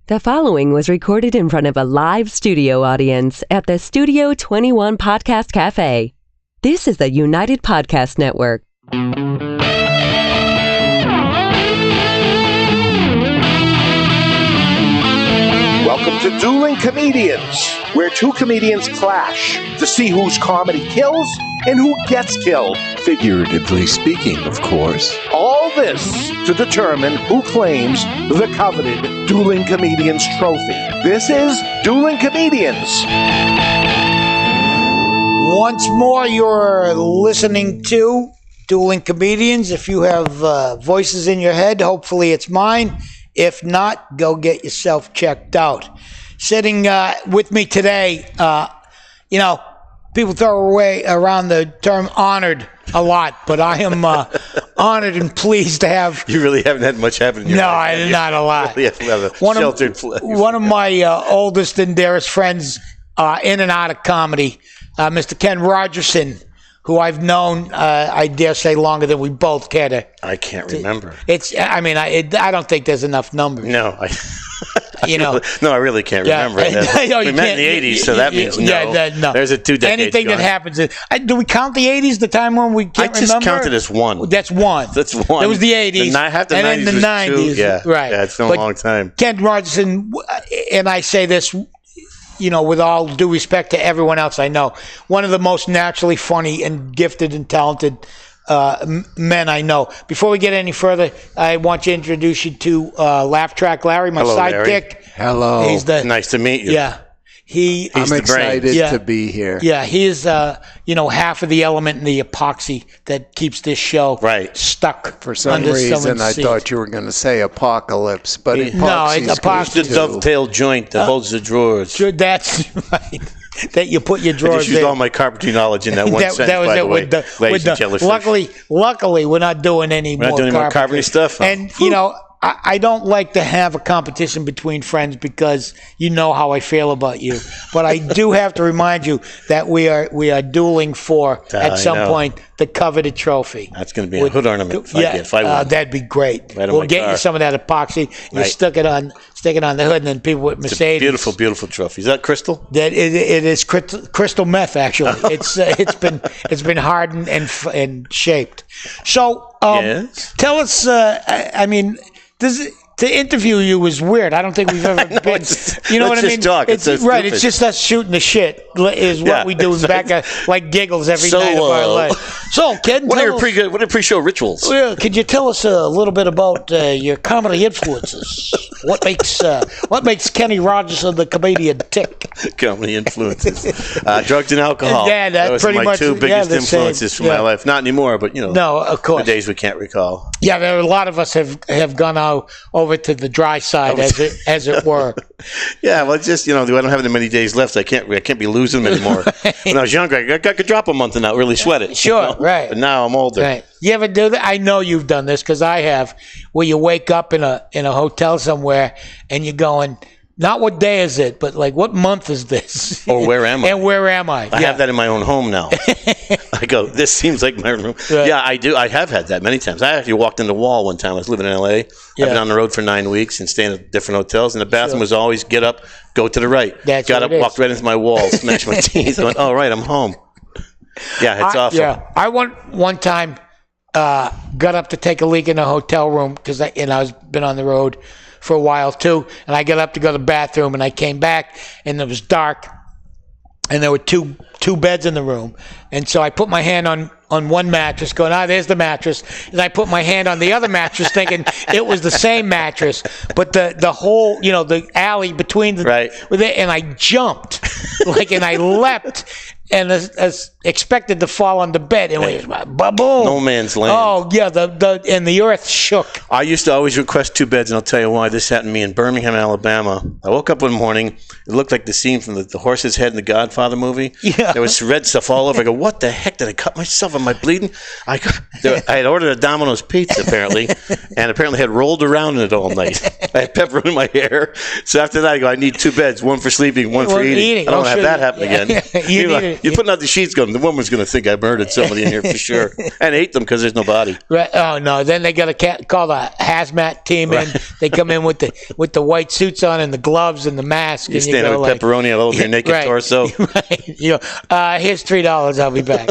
The following was recorded in front of a live studio audience at the Studio 21 Podcast Café. This is the United Podcast Network. Welcome to Dueling Comedians, where two comedians clash to see whose comedy kills and who gets killed. Figuratively speaking, of course. All this to determine who claims the coveted Dueling Comedians trophy. This is Dueling Comedians. Once more, you're listening to Dueling Comedians. If you have voices in your head, hopefully it's mine. If not, go get yourself checked out. Sitting with me today, people throw around the term honored a lot, but I am honored and pleased to have... You really haven't had much happen in your life. No, not a lot. You really have a sheltered place. One of my oldest and dearest friends in and out of comedy, Mr. Ken Rogerson, who I've known, I dare say, longer than we both care to. I can't remember. I don't think there's enough numbers. No, I really can't remember. We met in the 80s, so that means no. No. There's a 2 decades Anything gone. that happens. Do we count the 80s, the time when we can't remember? I just counted as one. That's one. That's one. It was the 80s. Half the and 90s then the was 90s. 2. Yeah, right. Yeah, it's been a long time. Ken Rogerson, and I say this, with all due respect to everyone else I know, one of the most naturally funny and gifted and talented men I know. Before we get any further, I want to introduce you to Laugh Track Larry, my Hello, sidekick. Larry. Hello. Nice to meet you. Yeah. I'm excited to be here. Yeah, he is, half of the element in the epoxy that keeps this show stuck. For some reason, I thought you were going to say apocalypse, but epoxy's it's epoxy. It's the dovetail joint that holds the drawers. Sure, that's right. That you put your drawers in. I just used all my carpentry knowledge in that one sentence, by the way. Luckily, we're not doing any more carpentry stuff. And, I don't like to have a competition between friends because you know how I feel about you. But I do have to remind you that we are dueling for, at some point, the coveted trophy. That's going to be a hood ornament if I win. That'd be great. We'll get you some of that epoxy. You stick it on the hood, and then people with Mercedes. Beautiful, beautiful trophy. Is that crystal? That it is crystal meth. Actually, it's been hardened and shaped. So yes. Tell us. To interview you was weird. I don't think we've ever been. You know what I mean? Talk. It's right. It's just us shooting the shit. Is what we do back like giggles every night of our life. So, Ken, what are your pre-show rituals? Well, could you tell us a little bit about your comedy influences? What makes Kenny Rogerson the comedian tick? Comedy influences, drugs and alcohol. Yeah, those pretty are my much two biggest influences from my life. Not anymore, but no, of course, the days we can't recall. Yeah, there are a lot of us have gone over to the dry side, as it were. Yeah, well, it's just I don't have that many days left. I can't be losing them anymore. When I was younger, I could drop a month and not really sweat it. Sure, right. But now I'm older. Right. You ever do that? I know you've done this because I have. Where you wake up in a hotel somewhere and you're going, not what day is it, but like what month is this? Or where am I? And where am I? I have that in my own home now. I go, this seems like my room. Right. Yeah, I do. I have had that many times. I actually walked in the wall one time. I was living in L.A. I've been on the road for 9 weeks and staying at different hotels. And the bathroom was always get up, go to the right. Got up, walked right into my wall, smashed my teeth. I went, oh, right, I'm home. Yeah, it's awful. Yeah, I one time got up to take a leak in a hotel room because I was been on the road for a while too, and I got up to go to the bathroom, and I came back, and it was dark, and there were two beds in the room, and so I put my hand on one mattress, going, there's the mattress, and I put my hand on the other mattress, thinking it was the same mattress, but the whole, the alley between and I jumped, and I leapt, and as expected to fall on the bed, and it was boom. No man's land. Oh yeah, and the earth shook. I used to always request 2 beds, and I'll tell you why. This happened to me in Birmingham, Alabama. I woke up one morning. It looked like the scene from the horse's head in the Godfather movie. Yeah. There was red stuff all over. I go, what the heck? Did I cut myself? Am I bleeding? I had ordered a Domino's pizza, apparently, and apparently had rolled around in it all night. I had pepper in my hair. So after that, I go, I need 2 beds, one for sleeping, one for eating. I don't want to have that happen again. Right. You're putting out the sheets going, the woman's going to think I murdered somebody in here for sure. And ate them because there's no body. Right. Oh, no. Then they got to call the hazmat team in. They come in with the white suits on and the gloves and the mask. You stand there with pepperoni all over your naked torso. Right. Here's $3. I'll be back.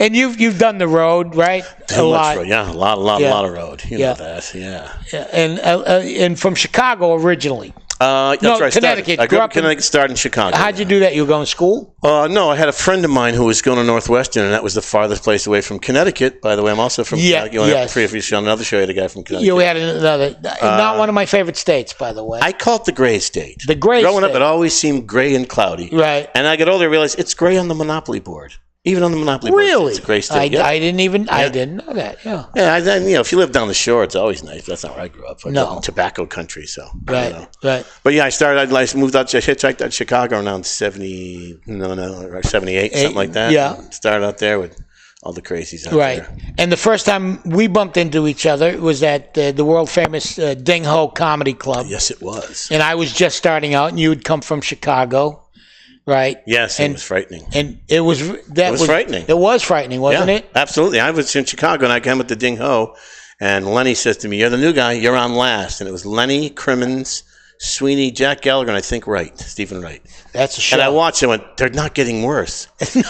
And you've done the road, right? A lot. Road. Yeah, a lot of road. You know that, yeah. And from Chicago originally. That's right. Connecticut. I grew up in Connecticut, started in Chicago. How'd you do that? You were going to school? No, I had a friend of mine who was going to Northwestern, and that was the farthest place away from Connecticut. By the way, I'm also from Connecticut. On another show, I had a guy from Connecticut. You had another, not one of my favorite states, by the way. I call it the gray state. The gray Growing state. up, it always seemed gray and cloudy. Right. And I got older, I realized it's gray on the Monopoly board. Even on the Monopoly really? board, it's a gray state. I didn't know that. Yeah. Yeah, if you live down the shore, it's always nice. That's not where I grew up. I grew up in tobacco country, so. Right. But yeah, I moved out, hitchhiked out to Chicago around 78, something like that. Yeah. Started out there with all the crazies out there. Right. And the first time we bumped into each other was at the world famous Ding Ho Comedy Club. Yes, it was. And I was just starting out, and you had come from Chicago. Right. Yes, it was frightening. And it was frightening. It was frightening, wasn't it? Absolutely. I was in Chicago, and I came with the Ding Ho, and Lenny says to me, "You're the new guy. You're on last." And it was Lenny, Crimmins, Sweeney, Jack Gallagher, and I think Stephen Wright. That's a show. And I watched it and went, they're not getting worse. In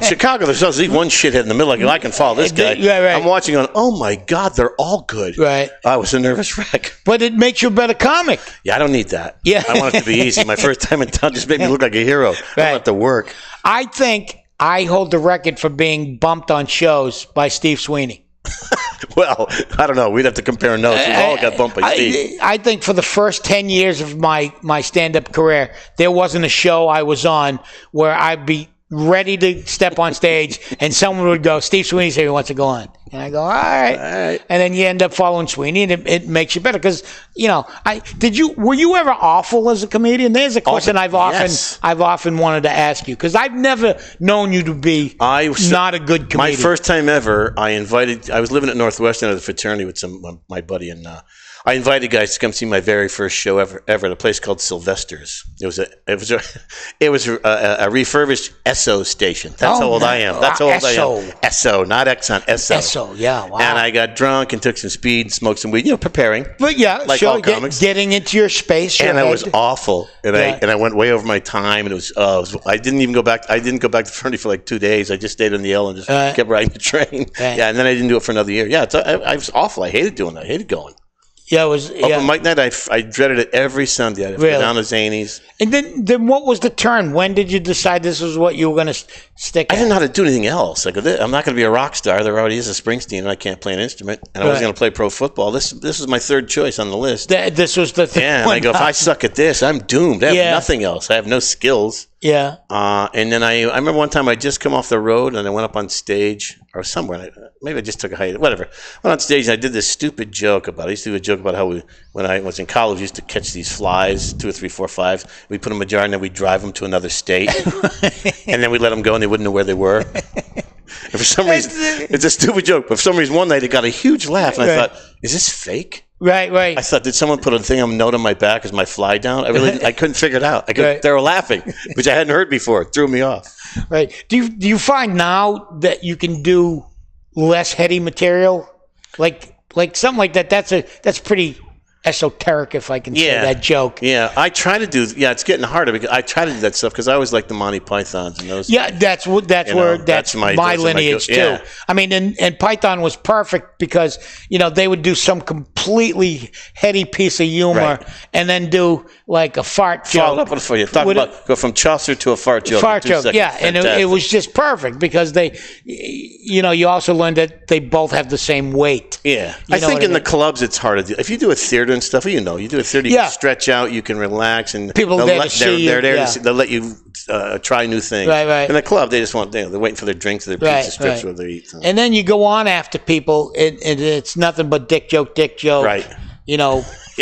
Chicago, there's always one shithead in the middle. Like, I can follow this guy. Right. I'm watching going, oh, my God, they're all good. Right. I was a nervous wreck. But it makes you a better comic. Yeah, I don't need that. Yeah. I want it to be easy. My first time in town just made me look like a hero. I don't have to work. I think I hold the record for being bumped on shows by Steve Sweeney. Well, I don't know. We'd have to compare notes. We all got bumped by Steve. I think for the first 10 years of my stand-up career, there wasn't a show I was on where I'd be ready to step on stage and someone would go, Steve Sweeney said he wants to go on. And I go, all right. And then you end up following Sweeney, and it makes you better. Because, were you ever awful as a comedian? There's a question I've often wanted to ask you. Because I've never known you to be not a good comedian. My first time ever, I was living at Northwestern at a fraternity with my buddy, and I invited guys to come see my very first show ever at a place called Sylvester's. It was a refurbished Esso station. That's how old I am. That's how old I am. Esso, not Exxon. Esso. Yeah, wow. And I got drunk and took some speed, smoked some weed, preparing. But yeah, like all comics. Getting into your space. And it was awful. And I went way over my time. And I didn't go back to fraternity for like 2 days. I just stayed on the L and just kept riding the train. Yeah, and then I didn't do it for another year. Yeah, I was awful. I hated doing that. I hated going. Yeah, it was. Open mic night, I dreaded it every Sunday. I'd go down to Zany's. And then what was the turn? When did you decide this was what you were going to stick I didn't know how to do anything else. I'm not going to be a rock star. There already is a Springsteen, and I can't play an instrument. And I wasn't going to play pro football. This was my third choice on the list. This was the thing. Yeah, and I go, if I suck at this, I'm doomed. I have nothing else. I have no skills. Yeah. And then I remember one time I just come off the road, and I went up on stage or somewhere. Maybe I just took a hike. Whatever. Went on stage, and I did this stupid joke about it. I used to do a joke about how when I was in college, we used to catch these flies, 2 or 3, 4, 5. We put them in a jar, and then we'd drive them to another state. And then we'd let them go, and they wouldn't know where they were. And for some reason, it's a stupid joke, but for some reason, one night it got a huge laugh, and I thought, is this fake? Right. I thought, did someone put a note on my back as my fly down? I couldn't figure it out. They were laughing, which I hadn't heard before. It threw me off. Right. Do you find now that you can do less heady material, like something like that? That's pretty esoteric, if I can say that joke. Yeah, I try to do. Yeah, it's getting harder because I try to do that stuff because I always like the Monty Pythons and those. Yeah, that's my lineage too. Yeah. I mean, and Python was perfect because they would do some completely heady piece of humor and then do like a fart joke. Follow up for you. Go from Chaucer to a fart joke. Fart joke, and it was just perfect because they, you also learned that they both have the same weight. Yeah, I think in the clubs it's hard to do. If you do a theater and stuff, you do a theater, you can stretch out, you can relax, and people they're there to see they'll let you try new things. Right. In the club, they just want they're waiting for their drinks, their pizza strips, or their eat. And then you go on after people, and it's nothing but dick joke, right?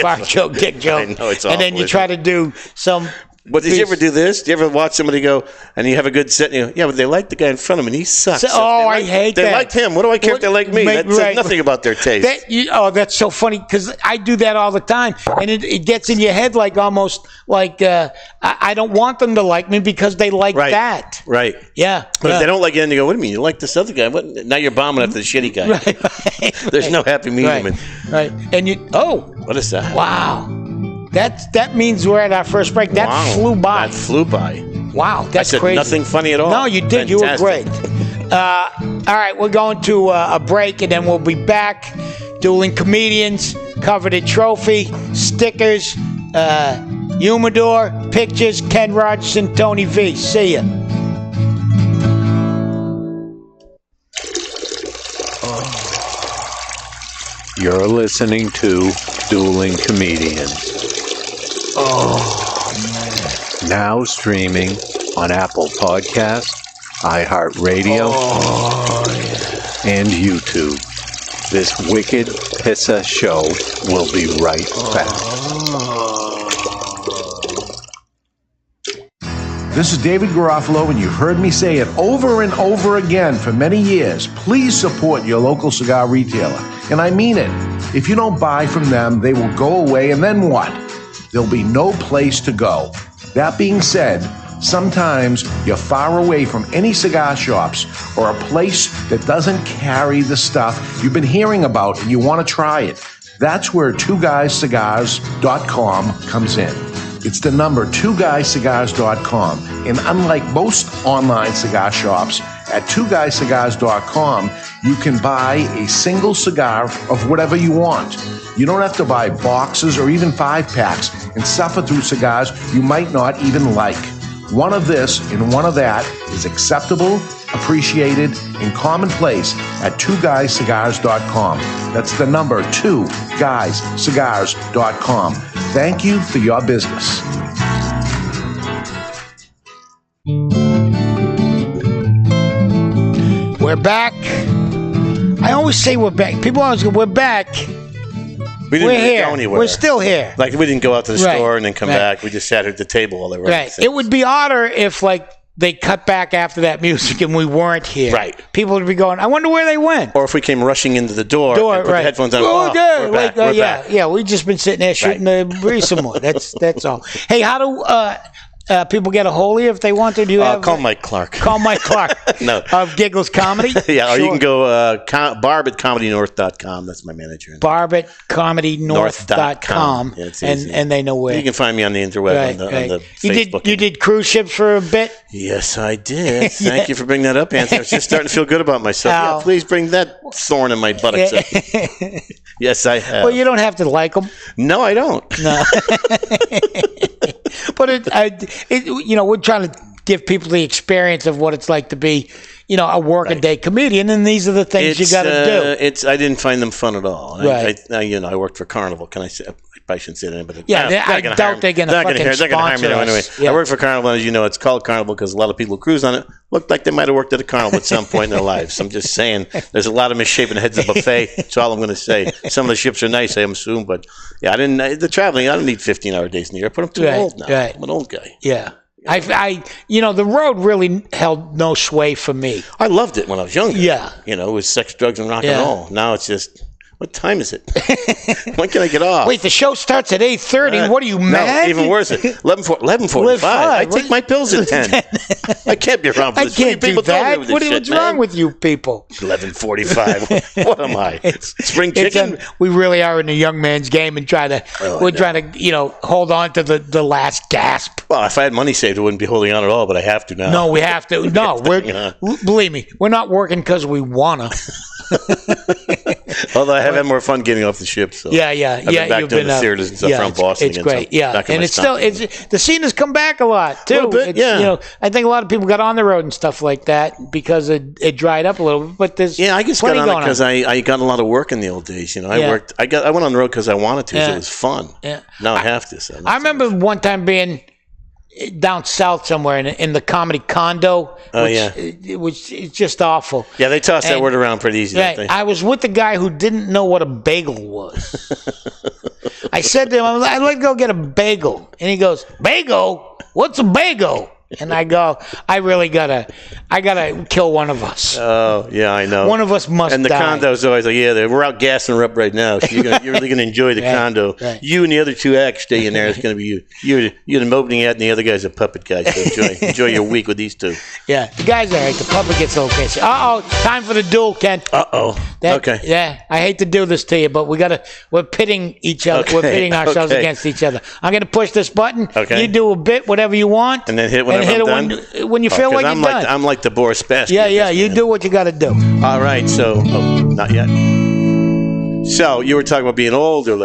Fart joke, dick joke. I know, it's and then you try to do some But did you ever do this? Do you ever watch somebody go and you have a good set? And you go, yeah, but they like the guy in front of them, and he sucks. I hate that. They liked him. What do I care if they like me? That says nothing about their taste. That's so funny because I do that all the time, and it gets in your head like almost like I don't want them to like me because they like that. Right. Yeah. But if they don't like you, then you go, what do you mean? You like this other guy? What? Now you're bombing after the shitty guy. Right. There's no happy medium. Right. And what is that? Wow. That means we're at our first break. That flew by. That flew by. Wow, that's I said crazy. Nothing funny at all. No, you did. Fantastic. You were great. All right, we're going to a break, and then we'll be back. Dueling Comedians, Coveted Trophy, stickers, humidor, pictures, Ken Rogerson, Tony V. See ya. You're listening to Dueling Comedians. Now streaming on Apple Podcasts, iHeartRadio, and YouTube. This wicked pissa show will be right back. This is David Garofalo, and you've heard me say it over and over again for many years. Please support your local cigar retailer. And I mean it. If you don't buy from them, they will go away, and then what? There'll be no place to go. That being said, sometimes you're far away from any cigar shops or a place that doesn't carry the stuff you've been hearing about and you want to try it. That's where twoguyscigars.com comes in. It's the number twoguyscigars.com. And unlike most online cigar shops, at twoguyscigars.com, you can buy a single cigar of whatever you want. You don't have to buy boxes or even 5-packs and suffer through cigars you might not even like. One of this and one of that is acceptable, appreciated, and commonplace at twoguyscigars.com. That's the number 2guyscigars.com. Thank you for your business. We're back. I always say we're back. People always go, we're back. We didn't go anywhere. We're still here. Like, we didn't go out to the store and then come back. We just sat at the table while they were It would be odder if, like, they cut back after that music and we weren't here. Right. People would be going, I wonder where they went. Or if we came rushing into the door and put the headphones on. We're back. We're back. Yeah, we've just been sitting there shooting the breeze some more. That's all. Hey, how do people get a hold of you if they want to? Do you have call Mike Clark. Call Mike Clark. No. Of Giggles Comedy. Yeah, or you can go Barb at ComedyNorth.com. That's my manager. Barb at ComedyNorth.com. Yeah, it's easy. And they know where. You can find me on the interweb on the Facebook. You did cruise ships for a bit? Yes, I did. Thank you for bringing that up, Anthony. I was just starting to feel good about myself. Yeah, please bring that thorn in my buttocks up. Yes, I have. Well, you don't have to like them. No, I don't. No. But we're trying to give people the experience of what it's like to be, a working-day comedian, and these are the things you got to do. I didn't find them fun at all. Right. I worked for Carnival. Can I say? I shouldn't say that, but I doubt they're going to fucking sponsor us. Anyway, yeah. I worked for Carnival, and as you know, it's called Carnival because a lot of people who cruise on it look like they might have worked at a carnival at some point in their lives. I'm just saying, there's a lot of misshapen heads of buffet. That's all I'm going to say. Some of the ships are nice, I assume, but the traveling. I don't need 15-hour days in the year. I put them too old now. Right. I'm an old guy. Yeah. The road really held no sway for me. I loved it when I was younger. Yeah. It was sex, drugs, and rock and roll. Now it's just, what time is it? When can I get off? Wait, the show starts at 8:30. What are you, mad? No, even worse. 11:45. I take my pills at 10. I can't be around for this. I can't do that. What's wrong with you people? 11:45. What am I? Spring chicken? We really are in a young man's game and trying to hold on to the last gasp. Well, if I had money saved, I wouldn't be holding on at all, but I have to now. No, we have to. No, believe me, we're not working because we wanna. Although I have had more fun getting off the ship. So. Yeah. I've been back doing the theaters and stuff around Boston. It's great. Yeah, and it's still the scene has come back a lot too. A little bit, I think a lot of people got on the road and stuff like that because it dried up a little bit. But there's I just got on it because I got a lot of work in the old days. I worked. I went on the road because I wanted to. So it was fun. Yeah. Now I have to. So I remember one time being down south somewhere in the comedy condo, which is just awful. Yeah, they toss that word around pretty easy. Right, I was with the guy who didn't know what a bagel was. I said to him, I'd like to go get a bagel. And he goes, bagel? What's a bagel? And I go, I gotta kill one of us. Oh, yeah, I know. One of us must die. And the condo's always like, yeah, we're out gassing her up right now. So you're really going to enjoy the condo. Right. You and the other two acts stay in there. It's going to be you. You're the opening act, and the other guy's a puppet guy. So enjoy your week with these two. Yeah, the guy's all right. The puppet gets okay. So, time for the duel, Ken. Okay. Yeah, I hate to do this to you, but we're pitting each other. Okay. We're pitting ourselves against each other. I'm going to push this button. Okay. You do a bit, whatever you want. And then hit whenever I'm done? When you feel like you're done. I'm like the Boris Spassky. Yeah, you do what you got to do. All right, so, not yet. So, you were talking about being older.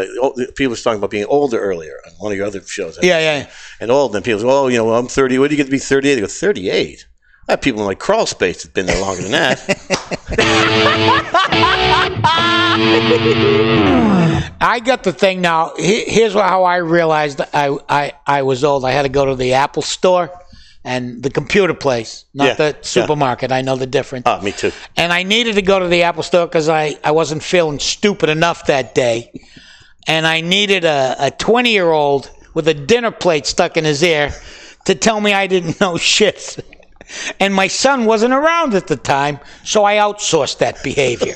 People were talking about being older earlier on one of your other shows. Yeah. And old, and people say, I'm 30. What do you get to be 38? They go, 38? I have people in my crawl space that's been there longer than that. I got the thing now. Here's how I realized I was old. I had to go to the Apple store and the computer place, not the supermarket. I know the difference. Oh, me too. And I needed to go to the Apple store because I wasn't feeling stupid enough that day. And I needed a 20-year-old with a dinner plate stuck in his ear to tell me I didn't know shit. And my son wasn't around at the time, so I outsourced that behavior.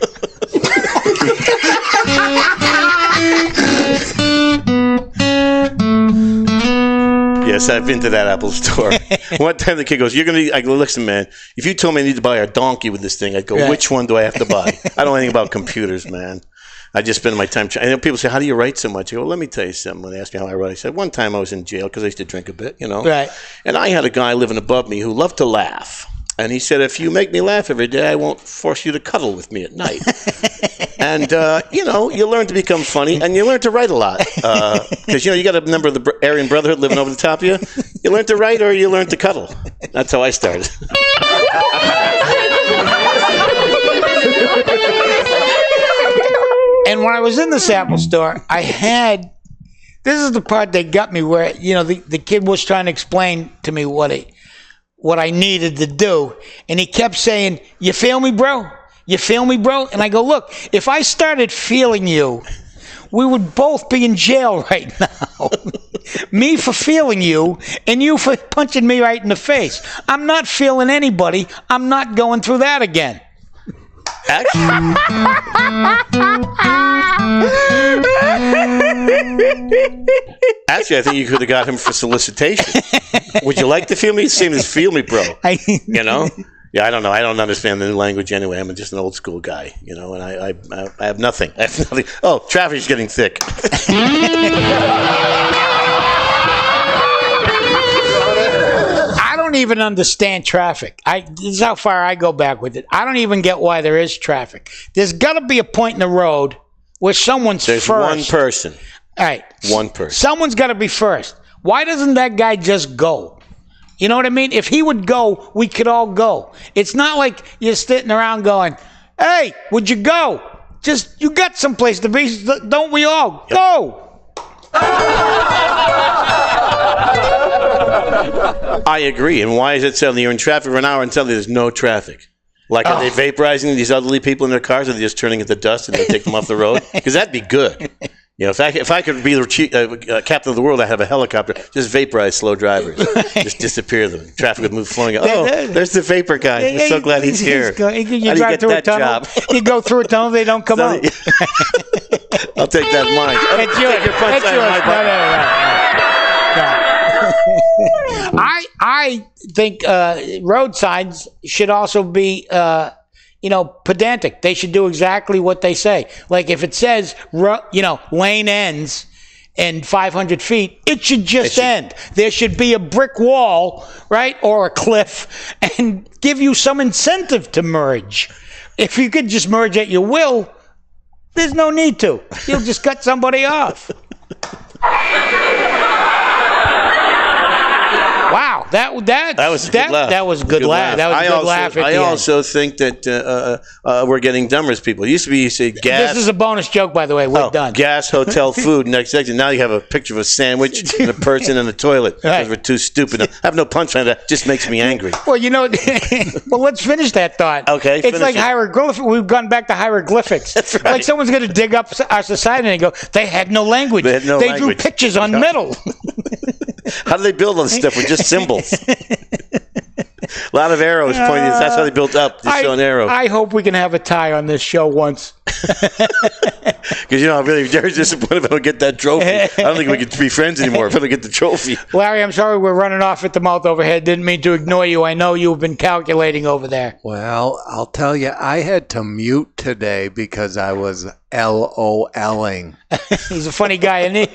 Yes, I've been to that Apple store. One time the kid goes, I go, listen, man, if you told me I need to buy a donkey with this thing, I'd go, which one do I have to buy? I don't know anything about computers, man. I just spend my time trying. And people say, how do you write so much? I go, let me tell you something. When they ask me how I write, I said, one time I was in jail because I used to drink a bit, Right. And I had a guy living above me who loved to laugh. And he said, if you make me laugh every day, I won't force you to cuddle with me at night. And, you learn to become funny, and you learn to write a lot. Because, you got a member of the Aryan Brotherhood living over the top of you. You learn to write or you learn to cuddle. That's how I started. And when I was in this Apple store, this is the part that got me where, the kid was trying to explain to me what I needed to do. And he kept saying, you feel me, bro? You feel me, bro? And I go, look, if I started feeling you, we would both be in jail right now. Me for feeling you and you for punching me right in the face. I'm not feeling anybody. I'm not going through that again. Actually, I think you could have got him for solicitation. Would you like to feel me? Same as feel me, bro. Yeah, I don't know. I don't understand the new language anyway. I'm just an old school guy, and I have nothing. I have nothing. Oh, traffic's getting thick. I don't even understand traffic. This is how far I go back with it. I don't even get why there is traffic. There's got to be a point in the road where someone's There's first. One person. All right. One person. Someone's got to be first. Why doesn't that guy just go? You know what I mean? If he would go, we could all go. It's not like you're sitting around going, hey, would you go? Just, you got someplace to be, don't we all? Yep. Go! I agree. And why is it suddenly you're in traffic for an hour and suddenly there's no traffic? Like, are they vaporizing these elderly people in their cars, or are they just turning it to dust and they take them off the road? Because that'd be good. If I could be the captain of the world, I'd have a helicopter, just vaporize slow drivers. Just disappear them. Traffic would move flowing. Oh, there's the vapor guy. I'm so glad he's here. You drive through a tunnel. You go through a tunnel, they don't come out. I'll take that mine. It's yours. I think road signs should also be pedantic. They should do exactly what they say. Like if it says, lane ends in 500 feet, it should just end. There should be a brick wall, right, or a cliff, and give you some incentive to merge. If you could just merge at your will, there's no need to. You'll just cut somebody off. Wow, That was a good laugh. That was a good laugh. That was a good laugh. I also think that we're getting dumber as people. It used to be you say gas. This is a bonus joke, by the way. We're done. Gas, hotel, food. Next section. Now you have a picture of a sandwich and a person in the toilet because we're too stupid. I have no punchline. That just makes me angry. Well, well, let's finish that thought. Okay. It's like hieroglyphics. We've gone back to hieroglyphics. That's right. Like someone's going to dig up our society and go, they had no language. They drew pictures on metal. How do they build all this stuff with just symbols? A lot of arrows pointing. That's how they built up. Just showing arrows. I hope we can have a tie on this show once. Because, I'm really very disappointed if I don't get that trophy. I don't think we can be friends anymore if I don't get the trophy. Larry, I'm sorry we're running off at the mouth overhead. Didn't mean to ignore you. I know you've been calculating over there. Well, I'll tell you, I had to mute today because I was LOLing. He's a funny guy, isn't he?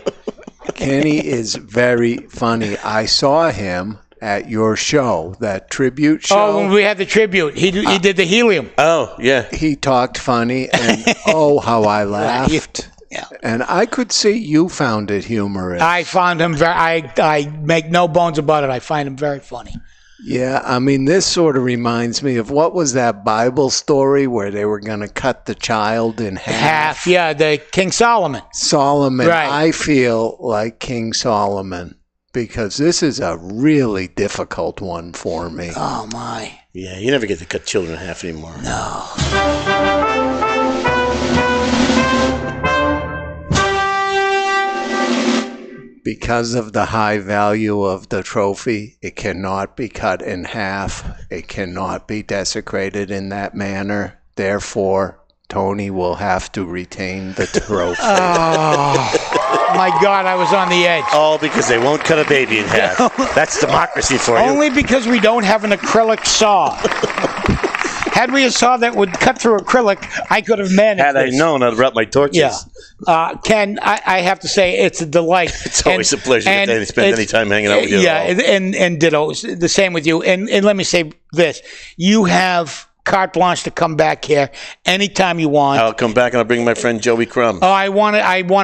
Kenny is very funny. I saw him at your show, that tribute show. Oh, when we had the tribute. He did the helium. Oh, yeah. He talked funny, and how I laughed. Yeah. And I could see you found it humorous. I found him I make no bones about it. I find him very funny. Yeah, I mean, this sort of reminds me of what was that Bible story where they were going to cut the child in half? Yeah, the King Solomon. Right. I feel like King Solomon because this is a really difficult one for me. Oh, my. Yeah, you never get to cut children in half anymore. No. Because of the high value of the trophy, it cannot be cut in half. It cannot be desecrated in that manner. Therefore, Tony will have to retain the trophy. Oh, my God, I was on the edge. All because they won't cut a baby in half. That's democracy for you. Only because we don't have an acrylic saw. Had we a saw that would cut through acrylic, I could have managed Had I known, I'd wrap my torches. Yeah. Ken, I have to say it's a delight. It's always a pleasure to spend any time hanging out with you. Yeah, and ditto. The same with you. And let me say this. You have carte blanche to come back here anytime you want. I'll come back and I'll bring my friend Joey Crumbs. Oh, I want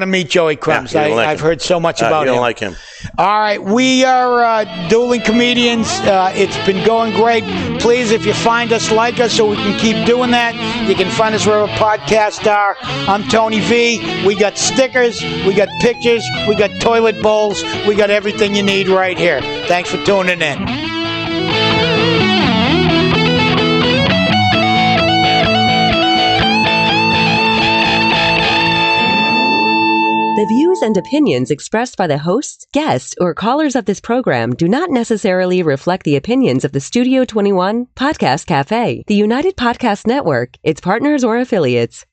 to meet Joey Crumbs. Yeah, I've heard so much about him. You don't like him. All right, we are Dueling Comedians. It's been going great. Please, if you find us, like us so we can keep doing that. You can find us wherever podcasts are. I'm Tony V. We got stickers, we got pictures, we got toilet bowls, we got everything you need right here. Thanks for tuning in. The views and opinions expressed by the hosts, guests, or callers of this program do not necessarily reflect the opinions of the Studio 21 Podcast Café, the United Podcast Network, its partners, or affiliates.